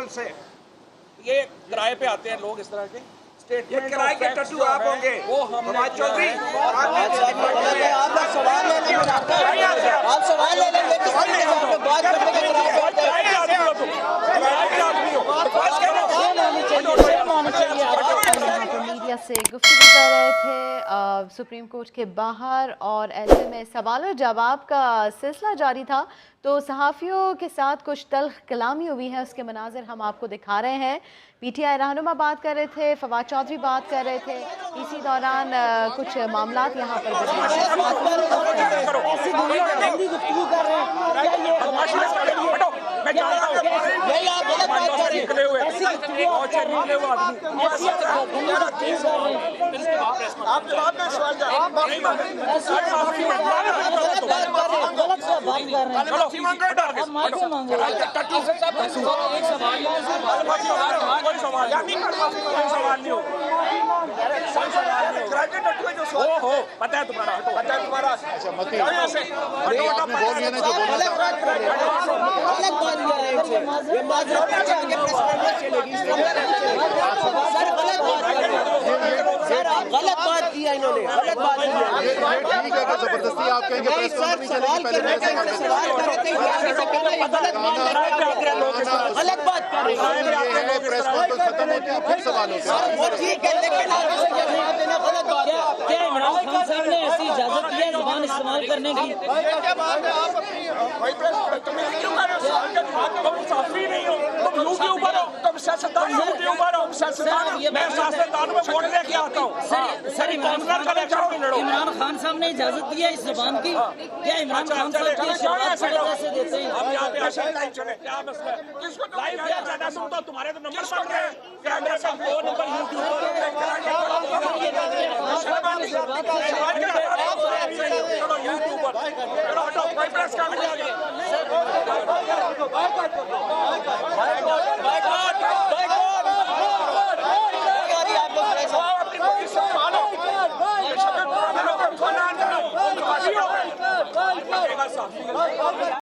Control से। ये किराए पे आते हैं लोग इस तरह के ये किराए के टट्टू आप होंगे। वो हम चौधरी आप सवाल ले लेंगे, आप सवाल ले लेंगे, बात करने के मीडिया से गुफ्तगू कर रहे थे सुप्रीम कोर्ट के बाहर, और ऐसे में सवाल और जवाब का सिलसिला जारी था तो सहाफ़ियों के साथ कुछ तल्ख कलामी हुई है। उसके मनाज़र हम आपको दिखा रहे हैं। पीटीआई रहनुमा बात कर रहे थे, फवाद चौधरी बात कर रहे थे। इसी दौरान कुछ मामलात यहाँ पर पता है तुम्हारा अच्छा मती आपने बोल दिया ना जो बोला गलत बात किया इन्होंने, गलत बात किया। ठीक है कि जबरदस्ती आप कहेंगे प्रेस कॉन्फ्रेंस नहीं चलेगी, पहले गलत बात कर रहे हैं। प्रेस कॉन्फ्रेंस खत्म होती है फिर सवाल होते हैं। ठीक है, लेकिन गलत बात है। क्या इमरान खान साहब ने ऐसी इजाजत दी है जुबान इस्तेमाल करने की? साफी नहीं हो, तुम यूं के ऊपर हो, तुम सियासतदान यूं के ऊपर हो, सियासतदान मैं सियासतदान में वोट लेके आता हूँ। सर इमरान खान साहब ने इजाजत दी है इस जुबान की? क्या इमरान खान साहब की शुरुआत कैसे देते हैं? अब यहाँ पे ऐसे लाइव चले, क्या मसला है? लाइव क्या ज्यादा सुन तो तुम्हारे तो नंबर पड़ रहे हैं, कैमरे का वो नंबर यूट्यूब पर